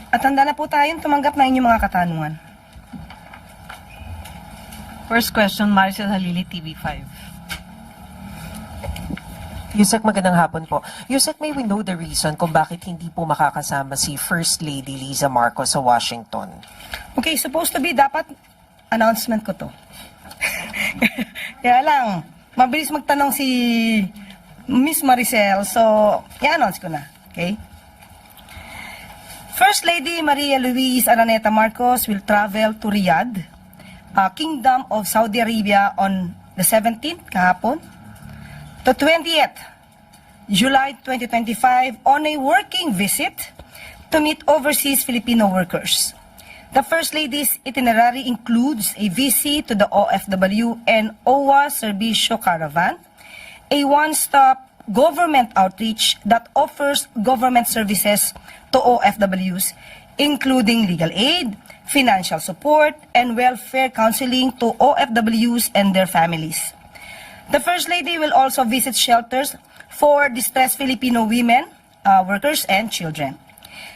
At handa na po tayong tumanggap ng inyong mga katanungan. First question, Maricel Halili, TV5. Yusek, magandang hapon po. Yusek, may we know the reason kung bakit hindi po makakasama si First Lady Liza Marcos sa Washington? Okay, supposed to be dapat announcement ko to. Kaya lang, mabilis magtanong si Miss Maricel, so i-announce ko na. Okay? First Lady Maria Luisa Araneta Marcos will travel to Riyadh, Kingdom of Saudi Arabia on the 17th, kahapon, to 20th July 2025 on a working visit to meet overseas Filipino workers. The First Lady's itinerary includes a visit to the OFW and OWA Servicio Caravan, a one-stop government outreach that offers government services to OFWs, including legal aid, financial support, and welfare counseling to OFWs and their families. The First Lady will also visit shelters for distressed Filipino women, workers, and children.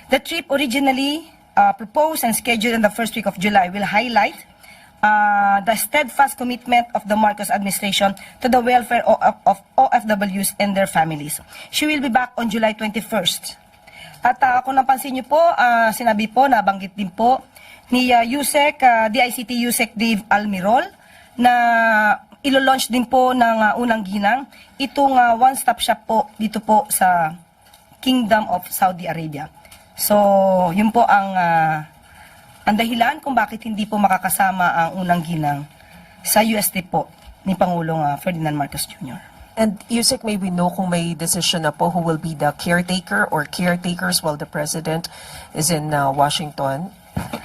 The trip, originally proposed and scheduled in the first week of July, will highlight the steadfast commitment of the Marcos administration to the welfare of OFWs and their families. She will be back on July 21st. At kung napansin niyo po, sinabi po, nabanggit din po ni Yusek, DICT Yusek Dave Almirol, na ilo-launch din po ng unang ginang itong one-stop shop po dito po sa Kingdom of Saudi Arabia. So, yun po ang dahilan kung bakit hindi po makakasama ang unang ginang sa UST po ni Pangulong Ferdinand Marcos Jr. And Yusek, may we know kung may decision na po who will be the caretaker or caretakers while the President is in Washington?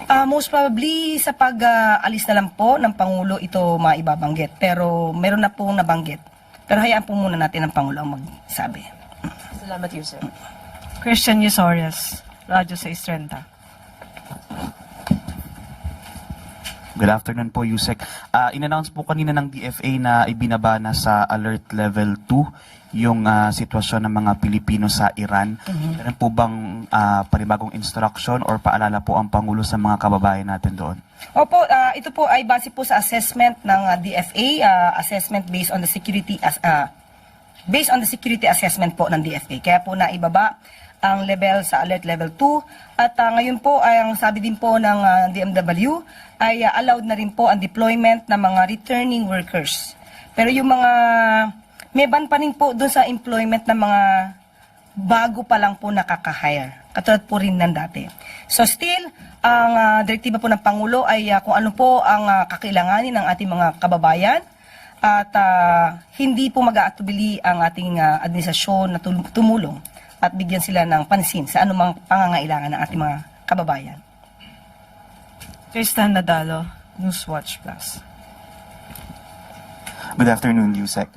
Most probably sa pag-alis na lang po ng Pangulo ito maibabanggit. Pero meron na pong nabanggit. Pero hayaan po muna natin ang Pangulo ang magsabi. Salamat, Yusek. Christian Yusorias, Radyo 630. Good afternoon po, Yusek. In-announce po kanina ng DFA na ibinaba na sa Alert Level 2 yung sitwasyon ng mga Pilipino sa Iran. Meron po bang panibagong instruction or paalala po ang Pangulo sa mga kababayan natin doon? Opo, ito po ay base po sa assessment ng DFA, assessment based on the security assessment po ng DFA. Kaya po naibaba ang level sa Alert Level 2 at ngayon po ay ang sabi din po ng DMW ay allowed na rin po ang deployment ng mga returning workers. Pero yung mga may ban pa rin po doon sa employment ng mga bago pa lang po nakaka-hire. Katulad po rin ng dati. So still, ang direktiba po ng Pangulo ay kung ano po ang kakailanganin ng ating mga kababayan at hindi po mag-aatubili ang ating administrasyon na tumulong at bigyan sila ng pansin sa anumang pangangailangan ng ating mga kababayan. Tristan Nadalo, Newswatch Plus. Good afternoon, Yusek.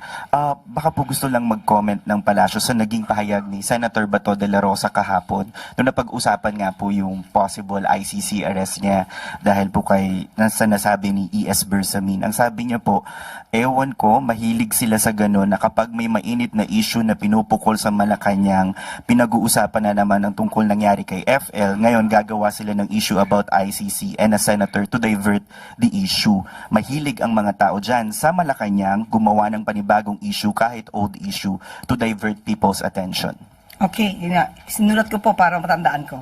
Baka po gusto lang mag-comment ng palasyo sa naging pahayag ni Senator Bato de la Rosa kahapon nung napag-usapan nga po yung possible ICC arrest niya dahil po kay sa nasabi ni E.S. Bersamin. Ang sabi niya po, ewan ko, mahilig sila sa gano'n na kapag may mainit na issue na pinupukol sa Malacanang, pinag-uusapan na naman ang tungkol nangyari kay FL. Ngayon, gagawa sila ng issue about ICC and a senator to divert the issue. Mahilig ang mga tao dyan sa Malacanang gumawa ng panibagong issue kahit old issue to divert people's attention. Okay, yun nga. Sinulat ko po para matandaan ko.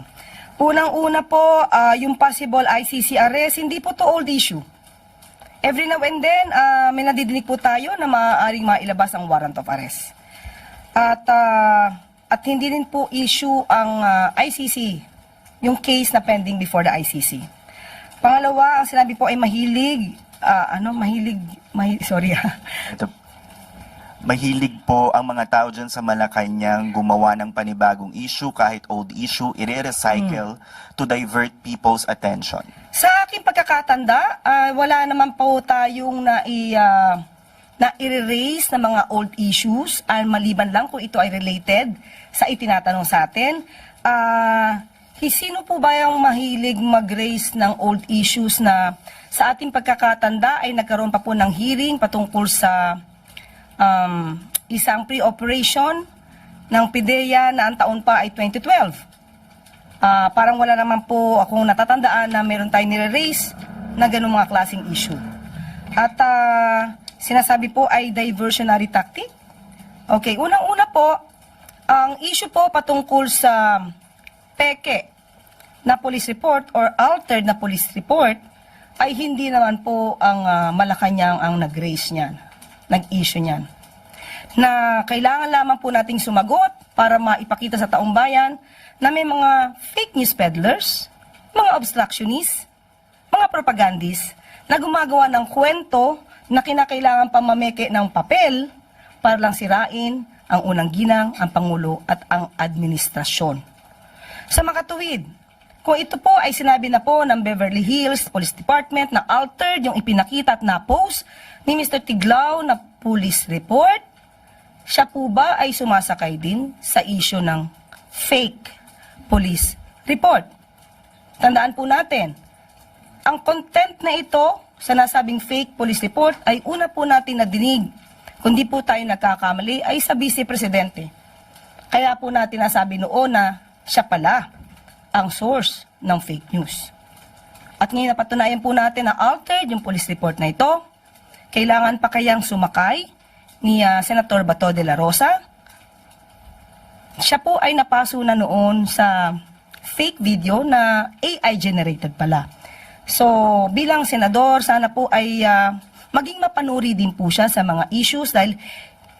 Unang-una po, yung possible ICC arrest, hindi po to old issue. Every now and then, may nadidinig po tayo na maaaring mailabas ang warrant of arrest. At hindi rin po issue ang ICC, yung case na pending before the ICC. Pangalawa, ang sinabi po ay mahilig, Mahilig po ang mga tao dyan sa Malacanang gumawa ng panibagong issue kahit old issue, i-recycle to divert people's attention. Sa aking pagkakatanda, wala naman po tayong na-erase na mga old issues, maliban lang kung ito ay related sa itinatanong sa atin. Sino po ba yung mahilig mag-raise ng old issues na sa ating pagkakatanda ay nagkaroon pa po ng hearing patungkol sa isang pre-operation ng PIDEA na ang taon pa ay 2012. Parang wala naman po akong natatandaan na meron tayong nire-raise na ganung mga klaseng issue. At sinasabi po ay diversionary tactic. Okay, unang-una po, ang issue po patungkol sa peke na police report or altered na police report ay hindi naman po ang Malacanang ang nag-raise niyan, nag-issue niyan. Na kailangan lamang po nating sumagot para maipakita sa taong bayan na may mga fake news peddlers, mga obstructionists, mga propagandists na gumagawa ng kwento na kinakailangan pa mameke ng papel para lang sirain ang unang ginang, ang Pangulo at ang administrasyon. Sa makatuwid, kung ito po ay sinabi na po ng Beverly Hills Police Department na altered yung ipinakita at na-post ni Mr. Tiglao na police report, siya po ba ay sumasakay din sa issue ng fake police report? Tandaan po natin, ang content na ito sa nasabing fake police report ay una po natin nadinig, kundi po tayo nagkakamali, ay sa Vice Presidente. Kaya po natin nasabi noon na siya pala ang source ng fake news. At ngayon napatunayan po natin na altered yung police report na ito. Kailangan pa kayang sumakay ni Senator Bato de la Rosa. Siya po ay napaso na noon sa fake video na AI generated pala. So bilang senador, sana po ay maging mapanuri din po siya sa mga issues dahil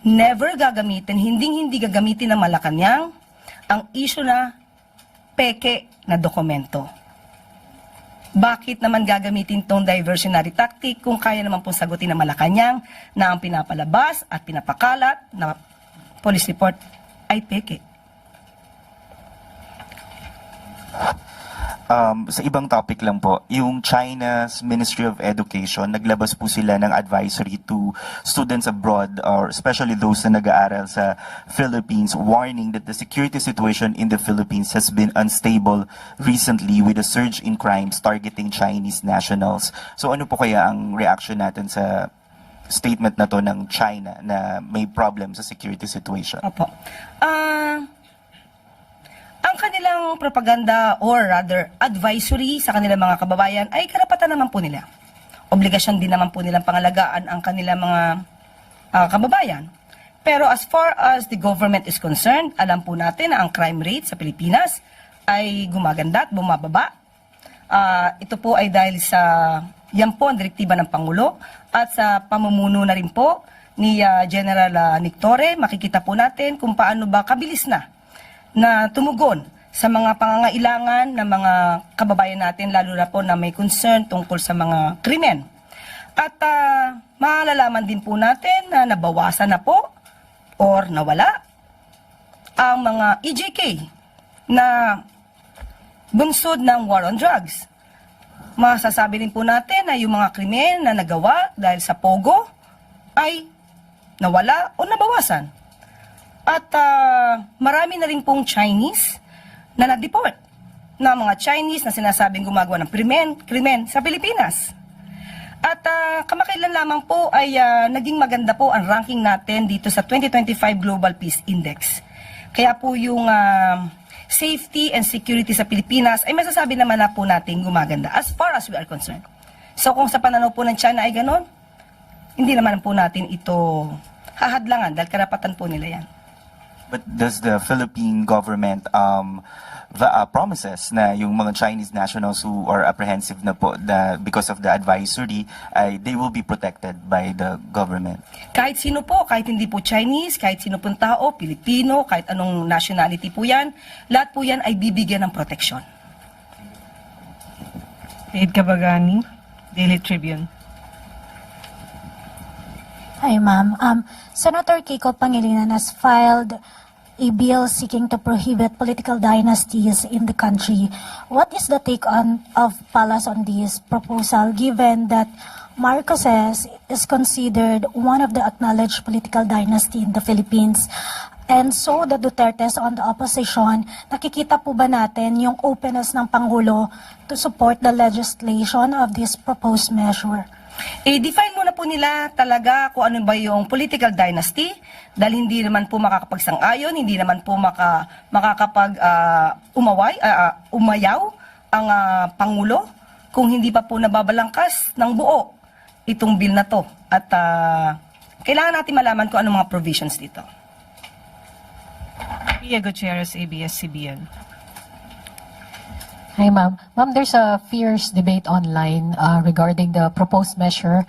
never gagamitin, hindi gagamitin ng Malacanang ang issue na peke na dokumento. Bakit naman gagamitin tong diversionary tactic kung kaya naman pong sagutin ng Malacanang na ang pinapalabas at pinapakalat na police report ay peke? Sa ibang topic lang po, yung China's Ministry of Education, naglabas po sila ng advisory to students abroad or especially those na nag-aaral sa Philippines, warning that the security situation in the Philippines has been unstable recently with a surge in crimes targeting Chinese nationals. So ano po kaya ang reaction natin sa statement na to ng China na may problem sa security situation? Opo. Ang kanilang propaganda or rather advisory sa kanilang mga kababayan ay karapatan naman po nila. Obligasyon din naman po nilang pangalagaan ang kanilang mga kababayan. Pero as far as the government is concerned, alam po natin na ang crime rate sa Pilipinas ay gumaganda at bumababa. Ito po ay dahil sa yan po ang direktiba ng Pangulo at sa pamumuno na rin po ni General Nick Torre. Makikita po natin kung paano ba kabilis na tumugon sa mga pangangailangan ng mga kababayan natin, lalo na po na may concern tungkol sa mga krimen. At malalaman din po natin na nabawasan na po or nawala ang mga EJK na bunsod ng war on drugs. Masasabi din po natin na yung mga krimen na nagawa dahil sa Pogo ay nawala o nabawasan. At marami na rin pong Chinese na na-deport na mga Chinese na sinasabing gumagawa ng krimen sa Pilipinas. At kamakailan lamang po ay naging maganda po ang ranking natin dito sa 2025 Global Peace Index. Kaya po yung safety and security sa Pilipinas ay masasabi naman na po natin gumaganda as far as we are concerned. So kung sa pananaw po ng China ay ganon, hindi naman po natin ito hahadlangan dahil karapatan po nila yan. But does the Philippine government promises na yung mga Chinese nationals who are apprehensive na po because of the advisory, they will be protected by the government? Kahit sino po, kahit hindi po Chinese, kahit sino pong tao, Pilipino, kahit anong nationality po yan, lahat po yan ay bibigyan ng proteksyon. Aid Kabagani, Daily Tribune. Hi, ma'am. Senator Kiko Pangilinan has filed a bill seeking to prohibit political dynasties in the country. What is the take of Palas on this proposal, given that Marcoses is considered one of the acknowledged political dynasty in the Philippines? And so the Dutertes on the opposition, nakikita po ba natin yung openness ng Pangulo to support the legislation of this proposed measure? Define muna po po nila talaga kung ano ba yung political dynasty dahil hindi naman po makakapagsang-ayon, hindi naman po umayaw ang Pangulo kung hindi pa po nababalangkas ng buo itong bill na to. At kailangan natin malaman kung ano mga provisions dito. Pia Gutierrez, ABS-CBN. Hi, ma'am. Ma'am, there's a fierce debate online regarding the proposed measure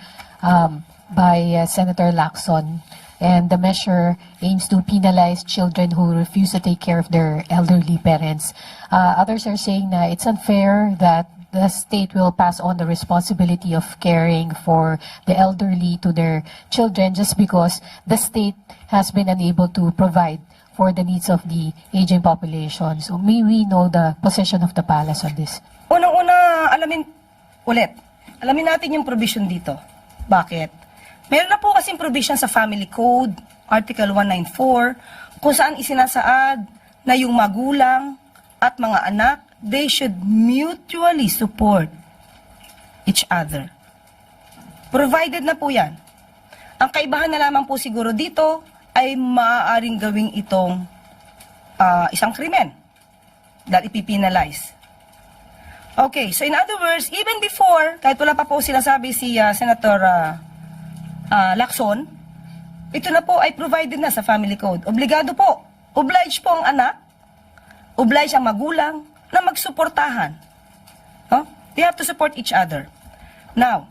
by Senator Lacson. And the measure aims to penalize children who refuse to take care of their elderly parents. Others are saying that it's unfair that the state will pass on the responsibility of caring for the elderly to their children just because the state has been unable to provide for the needs of the aging population. So may we know the position of the palace on this? Unang-una, alamin natin yung provision dito. Bakit? Meron na po kasing provision sa Family Code, Article 194, kung saan isinasaad na yung magulang at mga anak, they should mutually support each other. Provided na po yan. Ang kaibahan na lamang po siguro dito ay maaaring gawing itong isang krimen dahil ipipinalize. Okay, so in other words, even before, kahit wala pa po sinasabi si Senator Lacson, ito na po ay provided na sa Family Code. Obligado po, oblige po ang anak, oblige ang magulang na magsuportahan. They have to support each other. Now,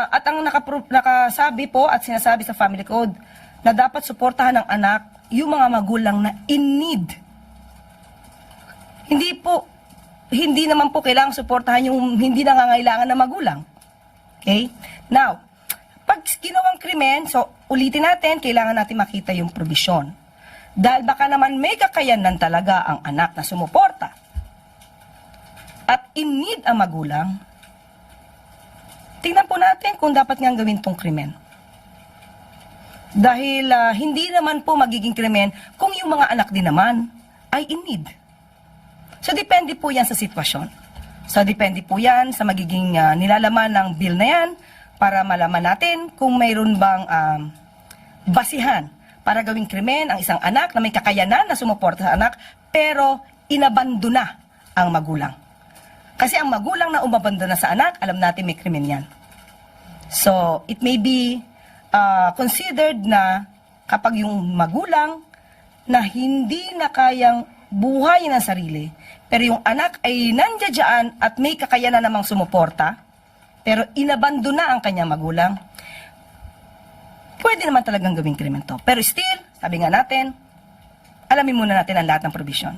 at ang nakasabi po at sinasabi sa Family Code na dapat suportahan ng anak yung mga magulang na in need. Hindi naman po kailangang suportahan yung hindi nangangailangan na magulang. Okay? Now, pag ginawang krimen, so ulitin natin, kailangan natin makita yung probisyon. Dahil baka naman may kakayanan talaga ang anak na sumuporta. At in need ang magulang, tingnan po natin kung dapat nga gawin tong krimen. Dahil hindi naman po magiging krimen kung yung mga anak din naman ay in need. So, depende po yan sa sitwasyon. So, depende po yan sa magiging nilalaman ng bill na yan para malaman natin kung mayroon bang basihan para gawing krimen ang isang anak na may kakayanan na sumuporta sa anak pero inabandona ang magulang. Kasi ang magulang na umabandona sa anak, alam natin may krimen yan. So, it may be considered na kapag yung magulang na hindi na kayang buhayin ang sarili, pero yung anak ay nandiyan at may kakayanan namang sumuporta, pero inabandona ang kanyang magulang, pwede naman talagang gawing krimen to. Pero still, sabi nga natin, alamin muna natin ang lahat ng provision.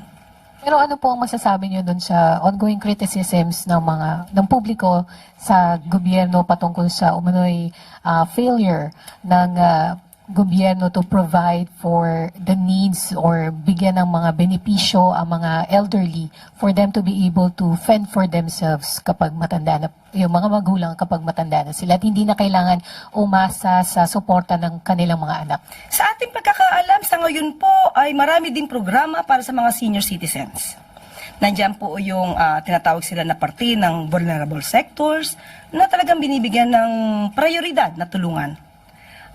Pero ano po ang masasabi niyo dun sa ongoing criticisms ng publiko sa gobyerno patungkol sa umano'y failure ng gobyerno to provide for the needs or bigyan ng mga benepisyo ang mga elderly for them to be able to fend for themselves kapag matanda na, yung mga magulang kapag matanda na sila at hindi na kailangan umasa sa suporta ng kanilang mga anak? Sa ating pagkakaalam, sa ngayon po ay marami din programa para sa mga senior citizens. Nandiyan po yung tinatawag sila na parte ng vulnerable sectors na talagang binibigyan ng prioridad na tulungan.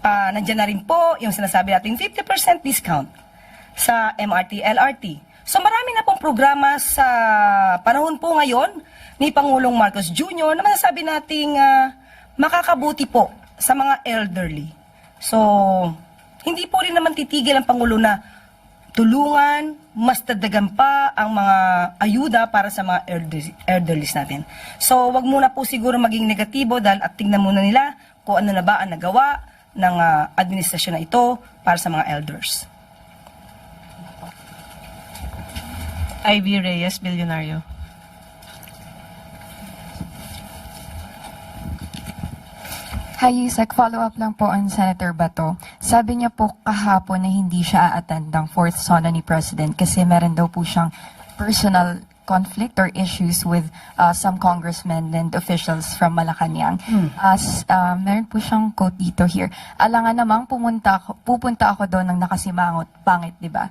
Nandiyan na rin po yung sinasabi nating 50% discount sa MRT, LRT. So marami na pong programa sa panahon po ngayon ni Pangulong Marcos Jr. na masasabi nating makakabuti po sa mga elderly. So, hindi po rin naman titigil ang Pangulo na tulungan, mas dadagan pa ang mga ayuda para sa mga elderlies natin. So, wag muna po siguro maging negatibo dahil at tingnan muna nila kung ano na ba ang nagawa ng administrasyon na ito para sa mga elders. Ivy Reyes, Bilyonaryo. Hi, Yusek. Follow-up lang po on Senator Bato. Sabi niya po kahapon na hindi siya a-attend ng fourth SONA ni President kasi meron daw po siyang personal conflict or issues with some congressmen and officials from Malacanang. Meron po siyang quote dito here. Alangan namang pupunta ako doon ng nakasimangot. Pangit, di ba?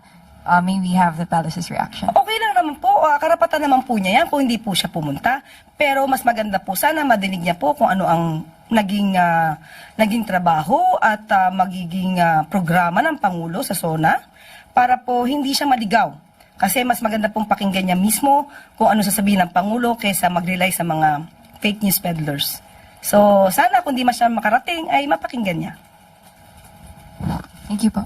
May we have the palace's reaction? Okay lang naman po, karapatan naman po niya yan kung hindi po siya pumunta. Pero mas maganda po sana madinig niya po kung ano ang naging trabaho at magiging programa ng Pangulo sa SONA para po hindi siya maligaw. Kasi mas maganda pong pakinggan niya mismo kung ano sasabihin ng Pangulo kaysa mag-rely sa mga fake news peddlers. So, sana kung di man siya makarating ay mapakinggan niya. Thank you po.